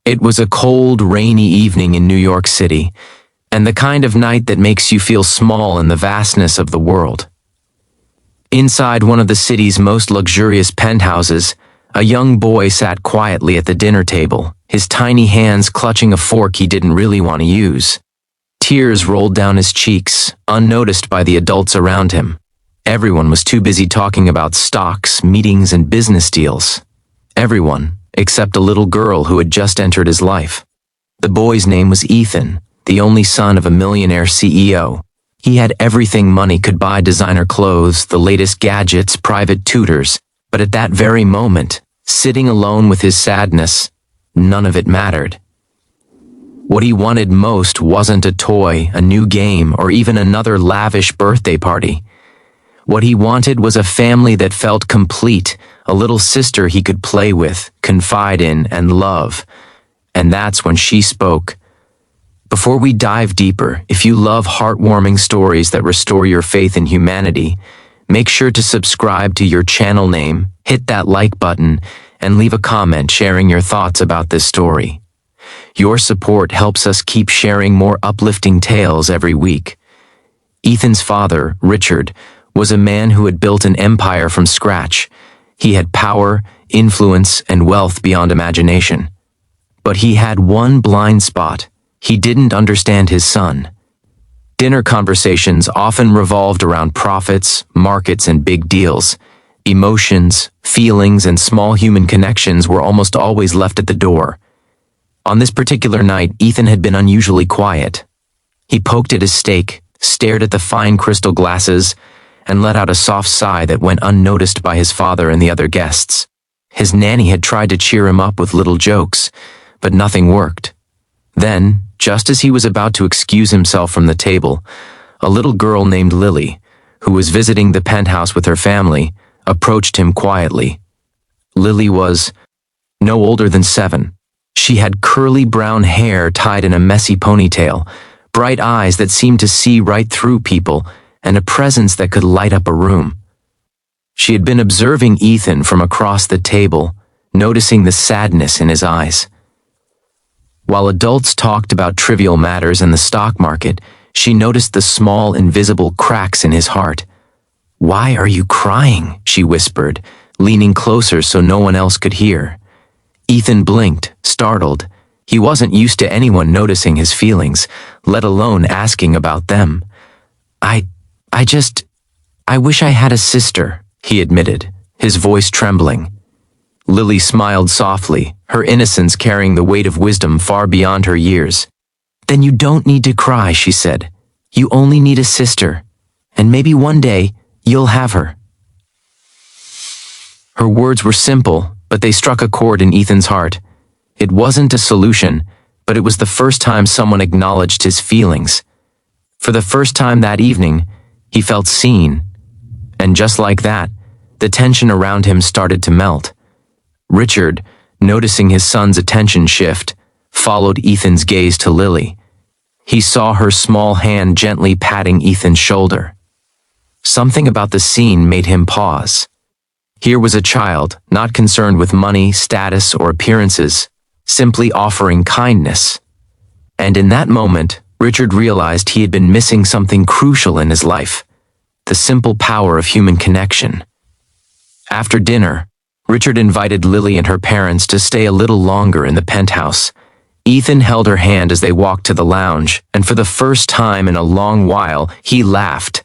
It was a cold, rainy evening in New York City, and the kind of night that makes you feel small in the vastness of the world. Inside one of the city's most luxurious penthouses, a young boy sat quietly at the dinner table, his tiny hands clutching a fork he didn't really want to use. Tears rolled down his cheeks, unnoticed by the adults around him. Everyone was too busy talking about stocks, meetings, and business deals. Everyone, except a little girl who had just entered his life. The boy's name was Ethan, the only son of a millionaire CEO. He had everything money could buy: designer clothes, the latest gadgets, private tutors. But at that very moment, sitting alone with his sadness, none of it mattered. What he wanted most wasn't a toy, a new game, or even another lavish birthday party. What he wanted was a family that felt complete, a little sister he could play with, confide in, and love. And that's when she spoke. Before we dive deeper, if you love heartwarming stories that restore your faith in humanity, make sure to subscribe to your channel name, hit that like button, and leave a comment sharing your thoughts about this story. Your support helps us keep sharing more uplifting tales every week. Ethan's father, Richard, was a man who had built an empire from scratch. He had power, influence, and wealth beyond imagination. But he had one blind spot. He didn't understand his son. Dinner conversations often revolved around profits, markets, and big deals. Emotions, feelings, and small human connections were almost always left at the door. On this particular night, Ethan had been unusually quiet. He poked at his steak, stared at the fine crystal glasses, and let out a soft sigh that went unnoticed by his father and the other guests. His nanny had tried to cheer him up with little jokes, but nothing worked. Then, just as he was about to excuse himself from the table, a little girl named Lily, who was visiting the penthouse with her family, approached him quietly. Lily was no older than 7. She had curly brown hair tied in a messy ponytail, bright eyes that seemed to see right through people, and a presence that could light up a room. She had been observing Ethan from across the table, noticing the sadness in his eyes. While adults talked about trivial matters in the stock market, she noticed the small, invisible cracks in his heart. "Why are you crying?" she whispered, leaning closer so no one else could hear. Ethan blinked, startled. He wasn't used to anyone noticing his feelings, let alone asking about them. I wish I had a sister," he admitted, his voice trembling. Lily smiled softly, her innocence carrying the weight of wisdom far beyond her years. "Then you don't need to cry," she said. "You only need a sister, and maybe one day you'll have her." Her words were simple, but they struck a chord in Ethan's heart. It wasn't a solution, but it was the first time someone acknowledged his feelings. For the first time that evening, he felt seen. And just like that, the tension around him started to melt. Richard, noticing his son's attention shift, followed Ethan's gaze to Lily. He saw her small hand gently patting Ethan's shoulder. Something about the scene made him pause. Here was a child, not concerned with money, status, or appearances, simply offering kindness. And in that moment, Richard realized he had been missing something crucial in his life: the simple power of human connection. After dinner, Richard invited Lily and her parents to stay a little longer in the penthouse. Ethan held her hand as they walked to the lounge, and for the first time in a long while, he laughed.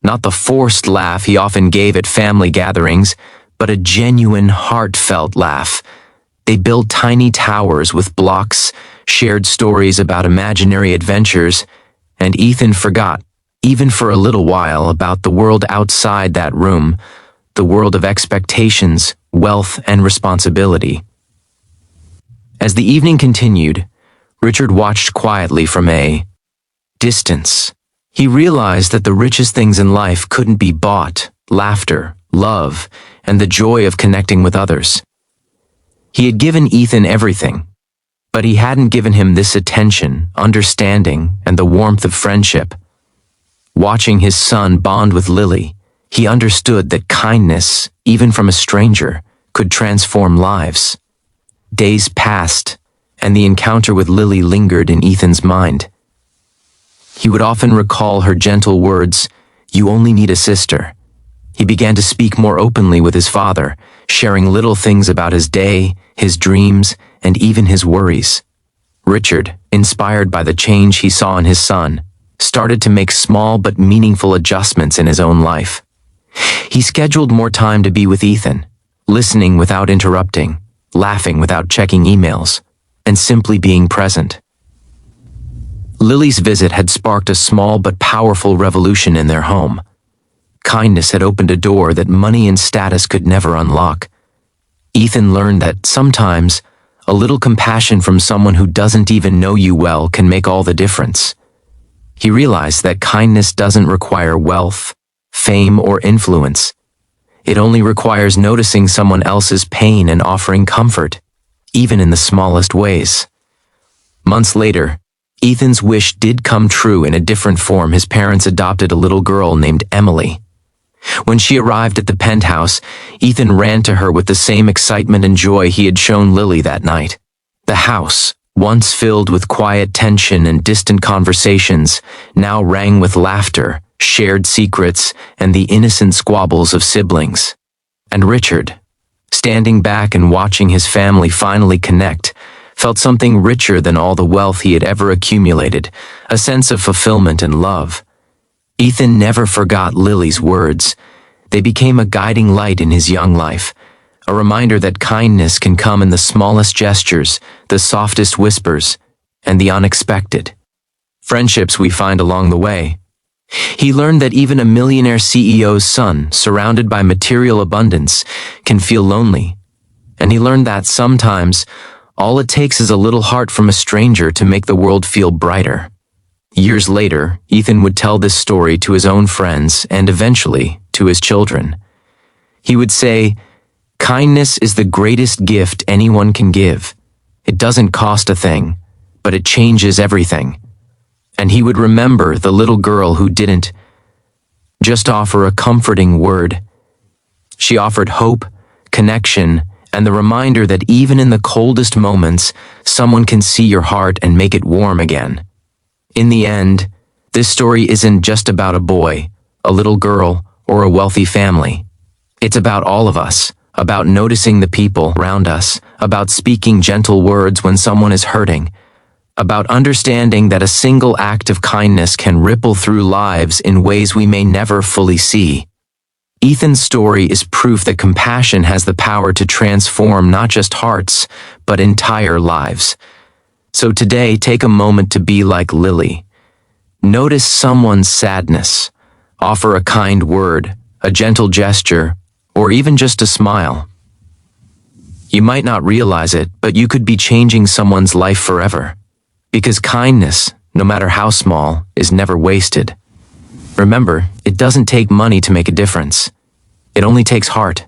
Not the forced laugh he often gave at family gatherings, but a genuine, heartfelt laugh. They built tiny towers with blocks, shared stories about imaginary adventures, and Ethan forgot, even for a little while, about the world outside that room, the world of expectations, wealth, and responsibility. As the evening continued, Richard watched quietly from a distance. He realized that the richest things in life couldn't be bought: laughter, love, and the joy of connecting with others. He had given Ethan everything, but he hadn't given him this attention, understanding, and the warmth of friendship. Watching his son bond with Lily, he understood that kindness, even from a stranger, could transform lives. Days passed, and the encounter with Lily lingered in Ethan's mind. He would often recall her gentle words, "You only need a sister." He began to speak more openly with his father, sharing little things about his day, his dreams, and even his worries. Richard, inspired by the change he saw in his son, started to make small but meaningful adjustments in his own life. He scheduled more time to be with Ethan, listening without interrupting, laughing without checking emails, and simply being present. Lily's visit had sparked a small but powerful revolution in their home. Kindness had opened a door that money and status could never unlock. Ethan learned that sometimes a little compassion from someone who doesn't even know you well can make all the difference. He realized that kindness doesn't require wealth, fame, or influence. It only requires noticing someone else's pain and offering comfort, even in the smallest ways. Months later, Ethan's wish did come true in a different form. His parents adopted a little girl named Emily. When she arrived at the penthouse, Ethan ran to her with the same excitement and joy he had shown Lily that night. The house, once filled with quiet tension and distant conversations, now rang with laughter, shared secrets, and the innocent squabbles of siblings. And Richard, standing back and watching his family finally connect, felt something richer than all the wealth he had ever accumulated, a sense of fulfillment and love. Ethan never forgot Lily's words. They became a guiding light in his young life, a reminder that kindness can come in the smallest gestures, the softest whispers, and the unexpected friendships we find along the way. He learned that even a millionaire CEO's son, surrounded by material abundance, can feel lonely. And he learned that sometimes, all it takes is a little heart from a stranger to make the world feel brighter. Years later, Ethan would tell this story to his own friends and eventually to his children. He would say, "Kindness is the greatest gift anyone can give. It doesn't cost a thing, but it changes everything." And he would remember the little girl who didn't just offer a comforting word. She offered hope, connection, and the reminder that even in the coldest moments, someone can see your heart and make it warm again. In the end, this story isn't just about a boy, a little girl, or a wealthy family. It's about all of us, about noticing the people around us, about speaking gentle words when someone is hurting, about understanding that a single act of kindness can ripple through lives in ways we may never fully see. Ethan's story is proof that compassion has the power to transform not just hearts, but entire lives. So today, take a moment to be like Lily. Notice someone's sadness. Offer a kind word, a gentle gesture, or even just a smile. You might not realize it, but you could be changing someone's life forever. Because kindness, no matter how small, is never wasted. Remember, it doesn't take money to make a difference. It only takes heart.